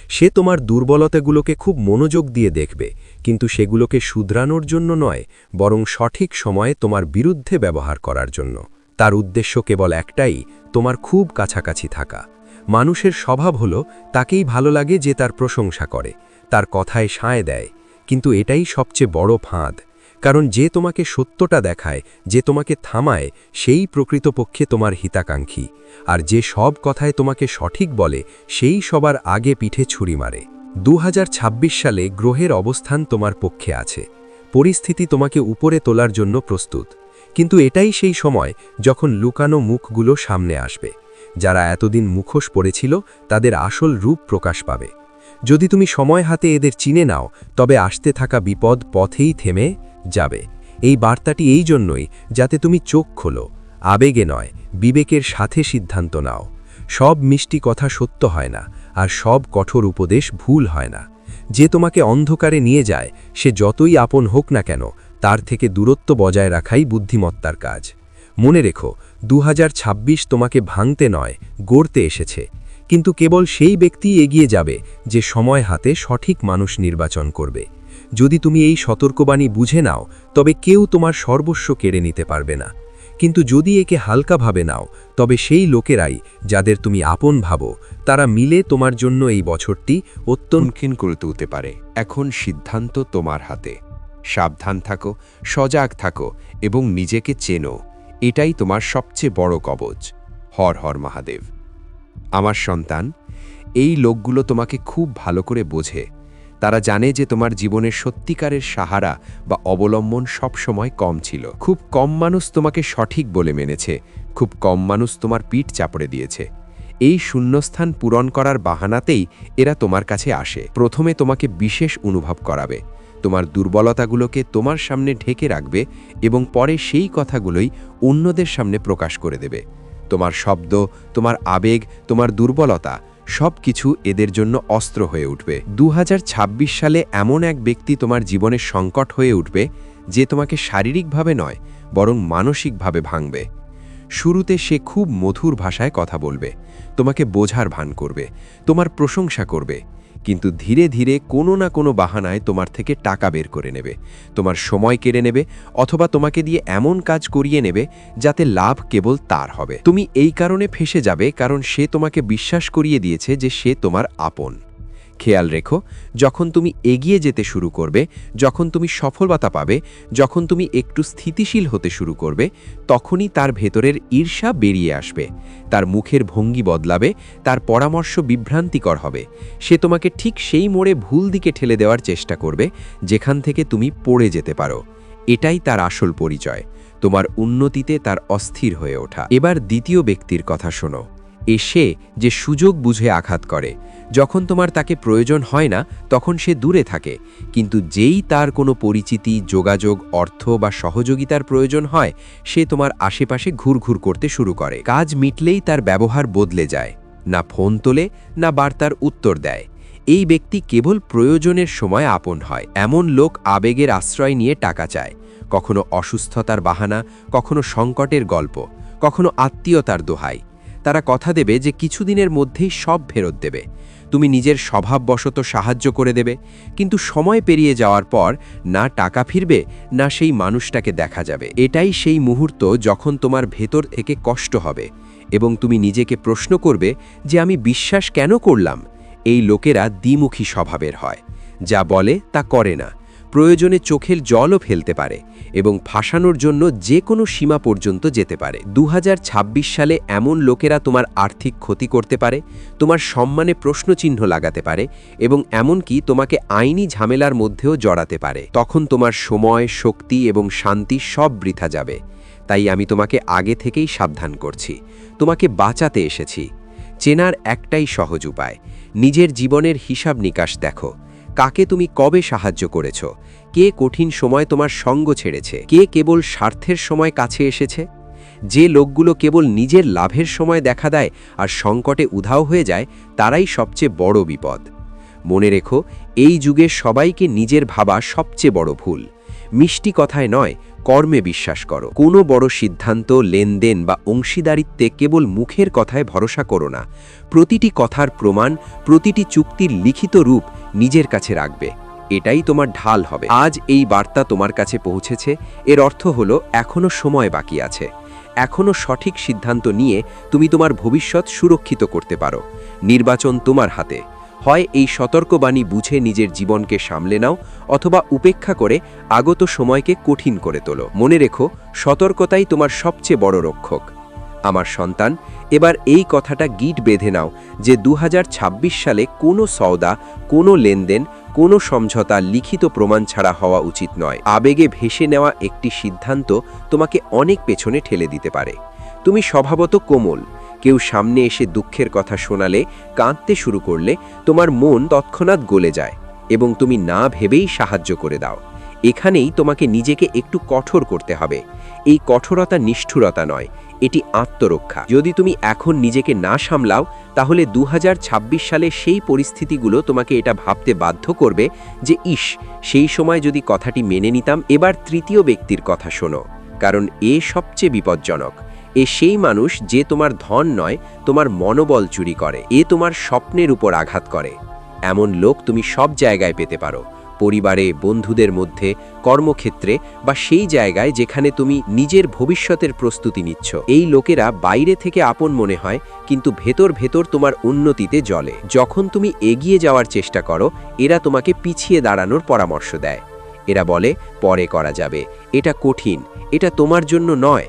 সে তোমার দুর্বলতাগুলোকে খুব মনোযোগ দিয়ে দেখবে, কিন্তু সেগুলোকে শুধরানোর জন্য নয়, বরং সঠিক সময়ে তোমার বিরুদ্ধে ব্যবহার করার জন্য। তার উদ্দেশ্য কেবল একটাই, তোমার খুব কাছাকাছি থাকা। মানুষের স্বভাব হল তাকেই ভালো লাগে যে তার প্রশংসা করে, তার কথায় সায় দেয়, কিন্তু এটাই সবচেয়ে বড় ফাঁদ। কারণ যে তোমাকে সত্যটা দেখায়, যে তোমাকে থামায়, সেই প্রকৃতপক্ষে তোমার হিতাকাঙ্ক্ষী। আর যে সব কথায় তোমাকে সঠিক বলে, সেই সবার আগে পিঠে ছুরি মারে। 2026 সালে গ্রহের অবস্থান তোমার পক্ষে আছে, পরিস্থিতি তোমাকে উপরে তোলার জন্য প্রস্তুত। কিন্তু এটাই সেই সময় যখন লুকানো মুখগুলো সামনে আসবে। যারা এতদিন মুখোশ পড়েছিল তাদের আসল রূপ প্রকাশ পাবে। যদি তুমি সময় হাতে এদের চিনে নাও, তবে আসতে থাকা বিপদ পথেই থেমে যাবে। এই বার্তাটি এই জন্যই যাতে তুমি চোখ খোলো, আবেগে নয়, বিবেকের সাথে সিদ্ধান্ত নাও। সব মিষ্টি কথা সত্য হয় না, আর সব কঠোর উপদেশ ভুল হয় না। যে তোমাকে অন্ধকারে নিয়ে যায়, সে যতই আপন হোক না কেন, তার থেকে দূরত্ব বজায় রাখাই বুদ্ধিমত্তার কাজ। মনে রেখো, 2026 তোমাকে ভাঙতে নয়, গড়তে এসেছে। কিন্তু কেবল সেই ব্যক্তিই এগিয়ে যাবে যে সময় হাতে সঠিক মানুষ নির্বাচন করবে। যদি তুমি এই সতর্কবাণী বুঝে নাও, তবে কেউ তোমার সর্বস্ব কেড়ে নিতে পারবে না। কিন্তু যদি একে হালকাভাবে নাও, তবে সেই লোকেরাই যাদের তুমি আপন ভাবো, তারা মিলে তোমার জন্য এই বছরটি অত্যন্ত সম্মুখীন করে তুলতে পারে। এখন সিদ্ধান্ত তোমার হাতে। সাবধান থাকো, সজাগ থাকো এবং নিজেকে চেনো। এটাই তোমার সবচেয়ে বড় কবচ। হর হর মহাদেব। আমার সন্তান, এই লোকগুলো তোমাকে খুব ভালো করে বোঝে। তারা জানে যে তোমার জীবনের সত্যিকারের সাহারা বা অবলম্বন সবসময় কম ছিল। খুব কম মানুষ তোমাকে সঠিক বলে মেনেছে, খুব কম মানুষ তোমার পিঠ চাপড়ে দিয়েছে। এই শূন্যস্থান পূরণ করার বাহানাতেই এরা তোমার কাছে আসে। প্রথমে তোমাকে বিশেষ অনুভব করাবে, তোমার দুর্বলতাগুলোকে তোমার সামনে ঢেকে রাখবে এবং পরে সেই কথাগুলোই অন্যদের সামনে প্রকাশ করে দেবে। তোমার শব্দ, তোমার আবেগ, তোমার দুর্বলতা সব কিছু এদের জন্য অস্ত্র হয়ে উঠবে। 2026 সালে এমন এক ব্যক্তি তোমার জীবনের সংকট হয়ে উঠবে যে তোমাকে শারীরিকভাবে নয়, বরং মানসিকভাবে ভাঙবে। শুরুতে সে খুব মধুর ভাষায় কথা বলবে, তোমাকে বোঝার ভান করবে, তোমার প্রশংসা করবে, কিন্তু ধীরে ধীরে কোনো না কোনো বাহানায় তোমার থেকে টাকা বের করে নেবে, তোমার সময় কেড়ে নেবে, অথবা তোমাকে দিয়ে এমন কাজ করিয়ে নেবে যাতে লাভ কেবল তার হবে। তুমি এই কারণে ফেঁসে যাবে কারণ সে তোমাকে বিশ্বাস করিয়ে দিয়েছে যে সে তোমার আপন। খেয়াল রেখো, যখন তুমি এগিয়ে যেতে শুরু করবে, যখন তুমি সফলতা পাবে, যখন তুমি একটু স্থিতিশীল হতে শুরু করবে, তখনই তার ভেতরের ঈর্ষা বেরিয়ে আসবে, তার মুখের ভঙ্গি বদলাবে, তার পরামর্শ বিভ্রান্তিকর হবে। সে তোমাকে ঠিক সেই মোড়ে ভুল দিকে ঠেলে দেওয়ার চেষ্টা করবে যেখান থেকে তুমি পড়ে যেতে পারো। এটাই তার আসল পরিচয়, তোমার উন্নতিতে তার অস্থির হয়ে ওঠা। এবার দ্বিতীয় ব্যক্তির কথা শোনো। সে যে সুযোগ বুঝে আঘাত করে। যখন তোমার তাকে প্রয়োজন হয় না, তখন সে দূরে থাকে, কিন্তু যেই তার কোনো পরিচিতি, যোগাযোগ, অর্থ বা সহযোগিতার প্রয়োজন হয়, সে তোমার আশেপাশে ঘুরঘুর করতে শুরু করে। কাজ মিটলেই তার ব্যবহার বদলে যায়, না ফোন তোলে, না বার্তার উত্তর দেয়। এই ব্যক্তি কেবল প্রয়োজনের সময় আপন হয়। এমন লোক আবেগের আশ্রয় নিয়ে টাকা চায়, কখনো অসুস্থতার বাহানা, কখনো সংকটের গল্প, কখনো আত্মীয়তার দোহাই। তারা কথা দেবে যে কিছুদিনের মধ্যেই সব ফেরত দেবে, তুমি নিজের স্বভাববশত সাহায্য করে দেবে, কিন্তু সময় পেরিয়ে যাওয়ার পর না টাকা ফিরবে, না সেই মানুষটাকে দেখা যাবে। এটাই সেই মুহূর্ত যখন তোমার ভেতর থেকে কষ্ট হবে এবং তুমি নিজেকে প্রশ্ন করবে যে আমি বিশ্বাস কেন করলাম। এই লোকেরা দ্বিমুখী স্বভাবের হয়, যা বলে তা করে না, প্রয়োজনে চোখের জলও ফেলতে পারে এবং ফাঁসানোর জন্য যে কোনো সীমা পর্যন্ত যেতে পারে। 2026 সালে এমন লোকেরা তোমার আর্থিক ক্ষতি করতে পারে, তোমার সম্মানে প্রশ্নচিহ্ন লাগাতে পারে এবং এমনকি তোমাকে আইনি ঝামেলার মধ্যেও জড়াতে পারে। তখন তোমার সময়, শক্তি এবং শান্তি সব বৃথা যাবে। তাই আমি তোমাকে আগে থেকেই সাবধান করছি, তোমাকে বাঁচাতে এসেছি। চেনার একটাই সহজ উপায়, নিজের জীবনের হিসাব নিকাশ দেখো। কাকে তুমি কবে সাহায্য করেছ, কে কঠিন সময় তোমার সঙ্গ ছেড়েছে, কে কেবল স্বার্থের সময় কাছে এসেছে। যে লোকগুলো কেবল নিজের লাভের সময় দেখা দেয় আর সংকটে উধাও হয়ে যায়, তারাই সবচেয়ে বড় বিপদ। মনে রেখো, এই যুগে সবাইকে নিজের ভাবা সবচেয়ে বড় ভুল। মিষ্টি কথায় নয়, কর্মে বিশ্বাস করো। কোনো বড় সিদ্ধান্ত, লেনদেন বা অংশীদারিত্বে কেবল মুখের কথায় ভরসা করো না। প্রতিটি কথার প্রমাণ, প্রতিটি চুক্তির লিখিত রূপ নিজের কাছে রাখবে। এটাই তোমার ঢাল হবে। আজ এই বার্তা তোমার কাছে পৌঁছেছে, এর অর্থ হলো এখনো সময় বাকি আছে। এখনো সঠিক সিদ্ধান্ত নিয়ে তুমি তোমার ভবিষ্যৎ সুরক্ষিত করতে পারো। নির্বাচন তোমার হাতে। হয় এই সতর্কবাণী বুঝে নিজের জীবনকে সামলে নাও, অথবা উপেক্ষা করে আগত সময়কে কঠিন করে তোলো। মনে রেখো, সতর্কতাই তোমার সবচেয়ে বড় রক্ষক। আমার সন্তান, এবার এই কথাটা গিট বেঁধে নাও যে 2026 সালে কোনো সওদা, কোনো লেনদেন, কোনো সমঝোতা লিখিত প্রমাণ ছাড়া হওয়া উচিত নয়। আবেগে ভেসে নেওয়া একটি সিদ্ধান্ত তোমাকে অনেক পেছনে ঠেলে দিতে পারে। তুমি স্বভাবত কোমল। কেউ সামনে এসে দুঃখের কথা শোনালে, কাঁদতে শুরু করলে তোমার মন তৎক্ষণাৎ গলে যায় এবং তুমি না ভেবেই সাহায্য করে দাও। এখানেই তোমাকে নিজেকে একটু কঠোর করতে হবে। এই কঠোরতা নিষ্ঠুরতা নয়, এটি আত্মরক্ষা। যদি তুমি এখন নিজেকে না সামলাও, তাহলে 2026 সালে সেই পরিস্থিতিগুলো তোমাকে এটা ভাবতে বাধ্য করবে যে সেই সময় যদি কথাটি মেনে নিতাম। এবার তৃতীয় ব্যক্তির কথা শোনো, কারণ এ সবচেয়ে বিপজ্জনক। এ সেই মানুষ যে তোমার ধন নয়, তোমার মনোবল চুরি করে। এ তোমার স্বপ্নের উপর আঘাত করে। এমন লোক তুমি সব জায়গায় পেতে পারো, পরিবারে, বন্ধুদের মধ্যে, কর্মক্ষেত্রে বা সেই জায়গায় যেখানে তুমি নিজের ভবিষ্যতের প্রস্তুতি নিচ্ছ। এই লোকেরা বাইরে থেকে আপন মনে হয়, কিন্তু ভেতর ভেতর তোমার উন্নতিতে জ্বলে। যখন তুমি এগিয়ে যাওয়ার চেষ্টা করো, এরা তোমাকে পিছিয়ে দাঁড়ানোর পরামর্শ দেয়। এরা বলে, পরে করা যাবে, এটা কঠিন, এটা তোমার জন্য নয়।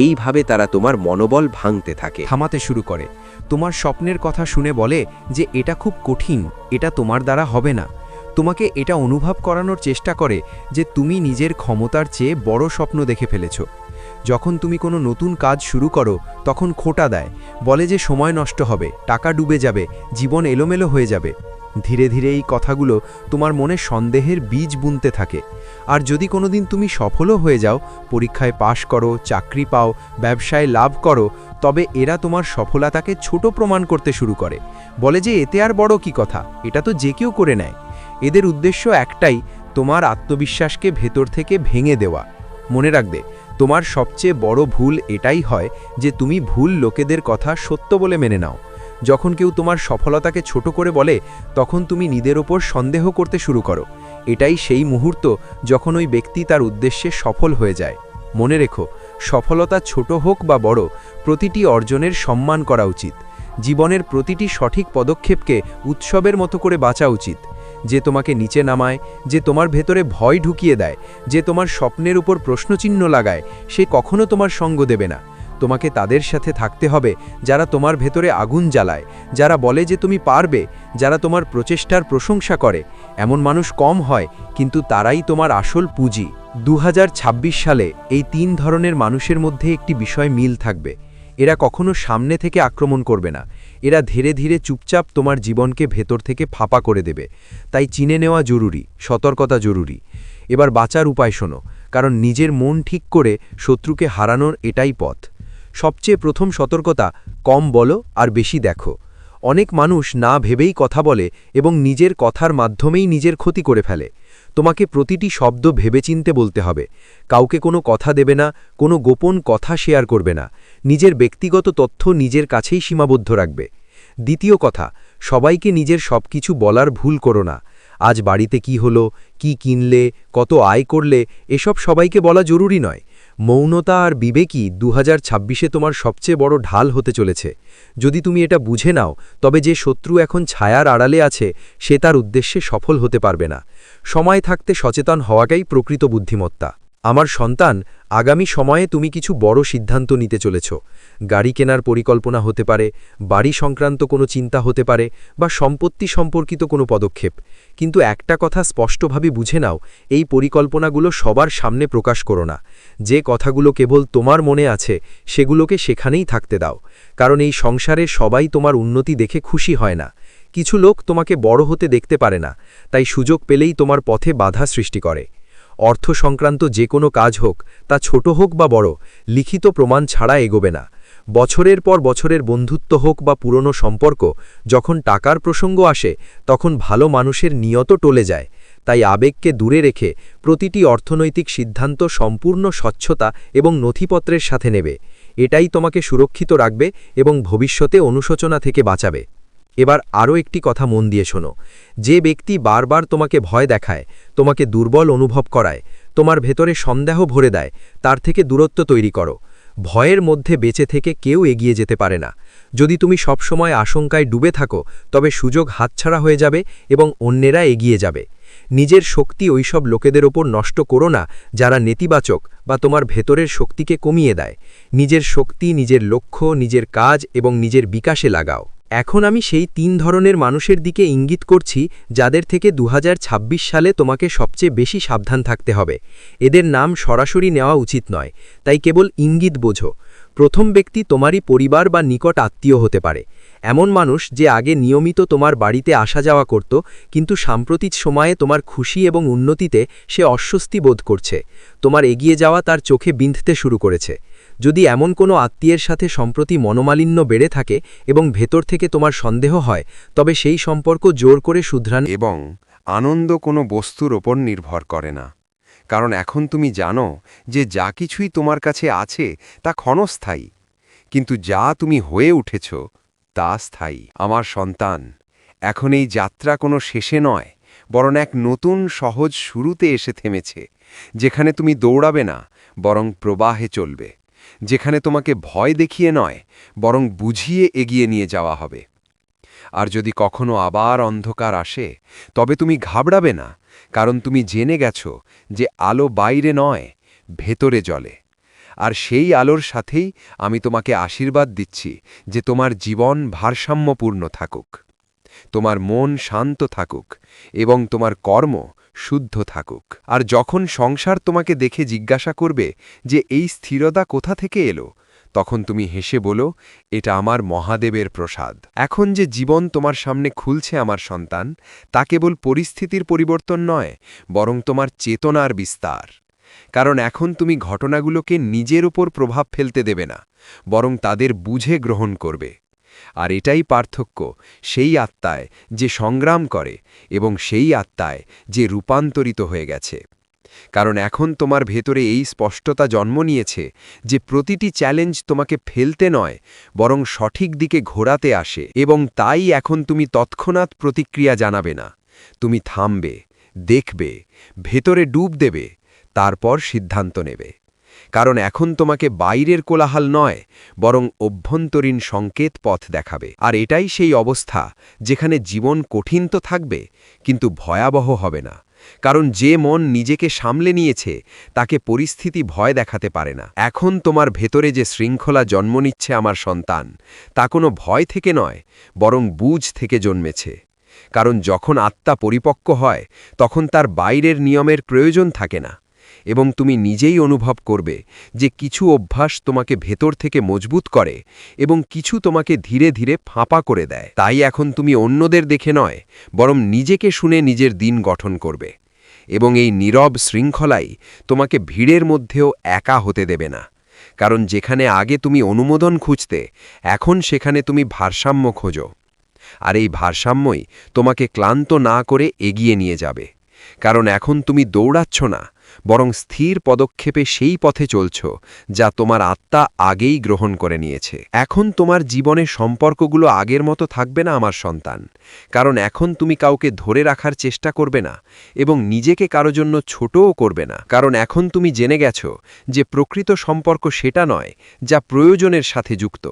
এইভাবে তারা তোমার মনোবল ভাঙতে থাকে। থামাতে শুরু করে। তোমার স্বপ্নের কথা শুনে বলে যে এটা খুব কঠিন, এটা তোমার দ্বারা হবে না। তোমাকে এটা অনুভব করানোর চেষ্টা করে যে তুমি নিজের ক্ষমতার চেয়ে বড় স্বপ্ন দেখে ফেলেছ। যখন তুমি কোনো নতুন কাজ শুরু করো, তখন খোঁটা দেয়, বলে যে সময় নষ্ট হবে, টাকা ডুবে যাবে, জীবন এলোমেলো হয়ে যাবে। ধীরে ধীরে এই কথাগুলো তোমার মনে সন্দেহের বীজ বুনতে থাকে। আর যদি কোনোদিন তুমি সফলও হয়ে যাও, পরীক্ষায় পাশ করো, চাকরি পাও, ব্যবসায় লাভ করো, তবে এরা তোমার সফলতাকে ছোট প্রমাণ করতে শুরু করে। বলে যে এতে আর বড় কি কথা, এটা তো যে কেউ করে নেয়। এদের উদ্দেশ্য একটাই, তোমার আত্মবিশ্বাসকে ভেতর থেকে ভেঙে দেওয়া। মনে রাখবে, তোমার সবচেয়ে বড় ভুল এটাই হয় যে তুমি ভুল লোকেদের কথা সত্য বলে মেনে নাও। যখন কেউ তোমার সফলতাকে ছোট করে বলে, তখন তুমি নিজের ওপর সন্দেহ করতে শুরু করো। এটাই সেই মুহূর্ত যখন ওই ব্যক্তি তার উদ্দেশ্যে সফল হয়ে যায়। মনে রেখো, সফলতা ছোট হোক বা বড়, প্রতিটি অর্জনের সম্মান করা উচিত। জীবনের প্রতিটি সঠিক পদক্ষেপকে উৎসবের মতো করে বাঁচা উচিত। যে তোমাকে নিচে নামায়, যে তোমার ভেতরে ভয় ঢুকিয়ে দেয়, যে তোমার স্বপ্নের উপর প্রশ্নচিহ্ন লাগায়, সে কখনো তোমার সঙ্গ দেবে না। তোমাকে তাদের সাথে থাকতে হবে যারা তোমার ভেতরে আগুন জ্বালায়, যারা বলে যে তুমি পারবে, যারা তোমার প্রচেষ্টার প্রশংসা করে। এমন মানুষ কম হয়, কিন্তু তারাই তোমার আসল পুঁজি। 2026 সালে এই 3 ধরনের মানুষের মধ্যে একটি বিষয় মিল থাকবে। এরা কখনো সামনে থেকে আক্রমণ করবে না। এরা ধীরে ধীরে চুপচাপ তোমার জীবনকে ভেতর থেকে ফাঁপা করে দেবে। তাই চিনে নেওয়া জরুরি, সতর্কতা জরুরি। এবার বাঁচার উপায় শোনো, কারণ নিজের মন ঠিক করে শত্রুকে হারানোর এটাই পথ। সবচেয়ে প্রথম সতর্কতা, কম বলো আর বেশি দেখো। অনেক মানুষ না ভেবেই কথা বলে এবং নিজের কথার মাধ্যমেই নিজের ক্ষতি করে ফেলে। তোমাকে প্রতিটি শব্দ ভেবেচিন্তে বলতে হবে। কাউকে কোনো কথা দেবে না, কোনো গোপন কথা শেয়ার করবে না। নিজের ব্যক্তিগত তথ্য নিজের কাছেই সীমাবদ্ধ রাখবে। দ্বিতীয় কথা, সবাইকে নিজের সবকিছু বলার ভুল করো না। আজ বাড়িতে কি হলো, কি কিনলে, কত আয় করলে, এসব সবাইকে বলা জরুরি নয়। মৌনতা আর বিবেকই 2026-এ তোমার সবচেয়ে বড় ঢাল হতে চলেছে। যদি তুমি এটা বুঝে নাও, তবে যে শত্রু এখন ছায়ার আড়ালে আছে, সে তার উদ্দেশ্যে সফল হতে পারবে না। সময় থাকতে সচেতন হওয়াটাই প্রকৃত বুদ্ধিমত্তা। আমার সন্তান, আগামী সময়ে তুমি কিছু বড় সিদ্ধান্ত নিতে চলেছ। গাড়ি কেনার পরিকল্পনা হতে পারে, বাড়ি সংক্রান্ত কোনো চিন্তা হতে পারে, বা সম্পত্তি সম্পর্কিত কোনো পদক্ষেপ। কিন্তু একটা কথা স্পষ্টভাবে বুঝে নাও, এই পরিকল্পনাগুলো সবার সামনে প্রকাশ করো না। যে কথাগুলো কেবল তোমার মনে আছে, সেগুলোকে সেখানেই থাকতে দাও। কারণ এই সংসারে সবাই তোমার উন্নতি দেখে খুশি হয় না। কিছু লোক তোমাকে বড় হতে দেখতে পারে না, তাই সুযোগ পেলেই তোমার পথে বাধা সৃষ্টি করে। অর্থ সংক্রান্ত যে কোনো কাজ হোক, তা ছোট হোক বা বড়, লিখিত প্রমাণ ছাড়া এগোবে না। বছরের পর বছরের বন্ধুত্ব হোক বা পুরনো সম্পর্ক, যখন টাকার প্রসঙ্গ আসে তখন ভালো মানুষের নিয়ত টলে যায়। তাই আবেগকে দূরে রেখে প্রতিটি অর্থনৈতিক সিদ্ধান্ত সম্পূর্ণ স্বচ্ছতা এবং নথিপত্রের সাথে নেবে। এটাই তোমাকে সুরক্ষিত রাখবে এবং ভবিষ্যতে অনুশোচনা থেকে বাঁচাবে। এবার আরও একটি কথা মন দিয়ে শোনো। যে ব্যক্তি বারবার তোমাকে ভয় দেখায়, তোমাকে দুর্বল অনুভব করায়, তোমার ভেতরে সন্দেহ ভরে দেয়, তার থেকে দূরত্ব তৈরি করো। ভয়ের মধ্যে বেঁচে থেকে কেউ এগিয়ে যেতে পারে না। যদি তুমি সবসময় আশঙ্কায় ডুবে থাকো, তবে সুযোগ হাতছাড়া হয়ে যাবে এবং অন্যেরা এগিয়ে যাবে। নিজের শক্তি ওইসব লোকেদের ওপর নষ্ট করো না যারা নেতিবাচক বা তোমার ভেতরের শক্তিকে কমিয়ে দেয়। নিজের শক্তি নিজের লক্ষ্য, নিজের কাজ এবং নিজের বিকাশে লাগাও। এখন আমি সেই 3 ধরনের মানুষের দিকে ইঙ্গিত করছি যাদের থেকে 2026 সালে তোমাকে সবচেয়ে বেশি সাবধান থাকতে হবে। এদের নাম সরাসরি নেওয়া উচিত নয়, তাই কেবল ইঙ্গিত বোঝো। প্রথম ব্যক্তি তোমারই পরিবার বা নিকট আত্মীয় হতে পারে। এমন মানুষ যে আগে নিয়মিত তোমার বাড়িতে আসা যাওয়া করত, কিন্তু সাম্প্রতিক সময়ে তোমার খুশি এবং উন্নতিতে সে অস্বস্তি বোধ করছে। তোমার এগিয়ে যাওয়া তার চোখে বিঁধতে শুরু করেছে। যদি এমন কোনো আত্মীয়ের সাথে সম্প্রতি মনোমালিন্য বেড়ে থাকে এবং ভেতর থেকে তোমার সন্দেহ হয়, তবে সেই সম্পর্ক জোর করে শুধরান। এবং আনন্দ কোনো বস্তুর ওপর নির্ভর করে না, কারণ এখন তুমি জানো যে যা কিছুই তোমার কাছে আছে তা ক্ষণস্থায়ী, কিন্তু যা তুমি হয়ে উঠেছ তা স্থায়ী। আমার সন্তান, এখন এই যাত্রা কোনো শেষে নয়, বরং এক নতুন সহজ শুরুতে এসে থেমেছে, যেখানে তুমি দৌড়াবে না, বরং প্রবাহে চলবে, যেখানে তোমাকে ভয় দেখিয়ে নয়, বরং বুঝিয়ে এগিয়ে নিয়ে যাওয়া হবে। আর যদি কখনো আবার অন্ধকার আসে, তবে তুমি ঘাবড়াবে না, কারণ তুমি জেনে গেছ যে আলো বাইরে নয়, ভেতরে জ্বলে। আর সেই আলোর সাথেই আমি তোমাকে আশীর্বাদ দিচ্ছি যে তোমার জীবন ভারসাম্যপূর্ণ থাকুক, তোমার মন শান্ত থাকুক এবং তোমার কর্ম শুদ্ধ থাকুক। আর যখন সংসার তোমাকে দেখে জিজ্ঞাসা করবে যে এই স্থিরতা কোথা থেকে এলো, তখন তুমি হেসে বলো, এটা আমার মহাদেবের প্রসাদ। এখন যে জীবন তোমার সামনে খুলছে আমার সন্তান, তা কেবল পরিস্থিতির পরিবর্তন নয়, বরং তোমার চেতনার বিস্তার। কারণ এখন তুমি ঘটনাগুলোকে নিজের উপর প্রভাব ফেলতে দেবে না, বরং তাদের বুঝে গ্রহণ করবে। আর এটাই পার্থক্য সেই আত্মায় যে সংগ্রাম করে এবং সেই আত্মায় যে রূপান্তরিত হয়ে গেছে। কারণ এখন তোমার ভেতরে এই স্পষ্টতা জন্ম নিয়েছে যে প্রতিটি চ্যালেঞ্জ তোমাকে ফেলতে নয়, বরং সঠিক দিকে ঘোরাতে আসে। এবং তাই এখন তুমি তৎক্ষণাৎ প্রতিক্রিয়া জানাবে না, তুমি থামবে, দেখবে, ভেতরে ডুব দেবে, তারপর সিদ্ধান্ত নেবে। কারণ এখন তোমাকে বাইরের কোলাহল নয়, বরং অভ্যন্তরীণ সংকেত পথ দেখাবে। আর এটাই সেই অবস্থা যেখানে জীবন কঠিন তো থাকবে, কিন্তু ভয়াবহ হবে না। কারণ যে মন নিজেকে সামলে নিয়েছে তাকে পরিস্থিতি ভয় দেখাতে পারে না। এখন তোমার ভেতরে যে শৃঙ্খলা জন্ম নিচ্ছে আমার সন্তান, তা কোনো ভয় থেকে নয়, বরং বুঝ থেকে জন্মেছে। কারণ যখন আত্মা পরিপক্ক হয়, তখন তার বাইরের নিয়মের প্রয়োজন থাকে না, এবং তুমি নিজেই অনুভব করবে যে কিছু অভ্যাস তোমাকে ভেতর থেকে মজবুত করে এবং কিছু তোমাকে ধীরে ধীরে ফাঁপা করে দেয়। তাই এখন তুমি অন্যদের দেখে নয়, বরং নিজেকে শুনে নিজের দিন গঠন করবে। এবং এই নীরব শৃঙ্খলাই তোমাকে ভিড়ের মধ্যেও একা হতে দেবে না। কারণ যেখানে আগে তুমি অনুমোদন খুঁজতে, এখন সেখানে তুমি ভারসাম্য খোঁজো। আর এই ভারসাম্যই তোমাকে ক্লান্ত না করে এগিয়ে নিয়ে যাবে। কারণ এখন তুমি দৌড়াচ্ছ না, বরং স্থির পদক্ষেপে সেই পথে চলছ যা তোমার আত্মা আগেই গ্রহণ করে নিয়েছে। এখন তোমার জীবনে সম্পর্কগুলো আগের মতো থাকবে না আমার সন্তান, কারণ এখন তুমি কাউকে ধরে রাখার চেষ্টা করবে না এবং নিজেকে কারো জন্য ছোটও করবে না। কারণ এখন তুমি জেনে গেছ যে প্রকৃত সম্পর্ক সেটা নয় যা প্রয়োজনের সাথে যুক্ত,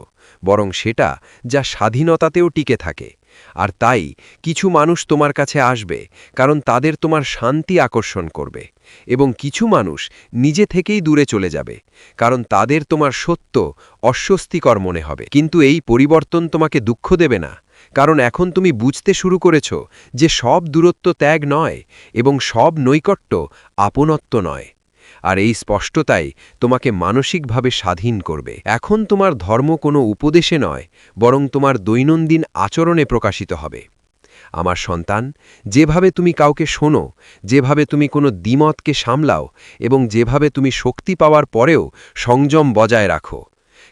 বরং সেটা যা স্বাধীনতাতেও টিকে থাকে। আর তাই কিছু মানুষ তোমার কাছে আসবে কারণ তাদের তোমার শান্তি আকর্ষণ করবে, এবং কিছু মানুষ নিজে থেকেই দূরে চলে যাবে কারণ তাদের তোমার সত্য অস্বস্তিকর মনে হবে। কিন্তু এই পরিবর্তন তোমাকে দুঃখ দেবে না, কারণ এখন তুমি বুঝতে শুরু করেছ যে সব দূরত্ব ত্যাগ নয় এবং সব নৈকট্য আপনত্ব নয়। আর এই স্পষ্টতাই তোমাকে মানসিকভাবে স্বাধীন করবে। এখন তোমার ধর্ম কোনো উপদেশে নয়, বরং তোমার দৈনন্দিন আচরণে প্রকাশিত হবে। আমার সন্তান, যেভাবে তুমি কাউকে শোনো, যেভাবে তুমি কোনো দ্বিমতকে সামলাও এবং যেভাবে তুমি শক্তি পাওয়ার পরেও সংযম বজায় রাখো,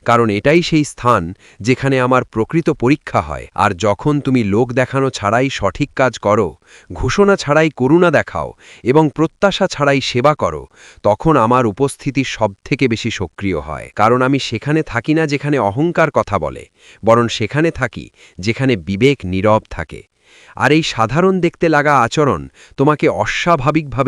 কারণ এটাই সেই স্থান যেখানে আমার প্রকৃত পরীক্ষা হয়। আর যখন তুমি লোক দেখানো ছাড়াই সঠিক কাজ করো, ঘোষণা ছাড়াই করুণা দেখাও এবং প্রত্যাশা ছাড়াই সেবা করো, তখন আমার উপস্থিতি সবথেকে বেশি সক্রিয় হয়। কারণ আমি সেখানে থাকি না যেখানে অহংকার কথা বলে, বরং সেখানে থাকি যেখানে বিবেক নীরব থাকে। আর এই সাধারণ দেখতে লাগা আচরণ তোমাকে অস্বাভাবিকভাবে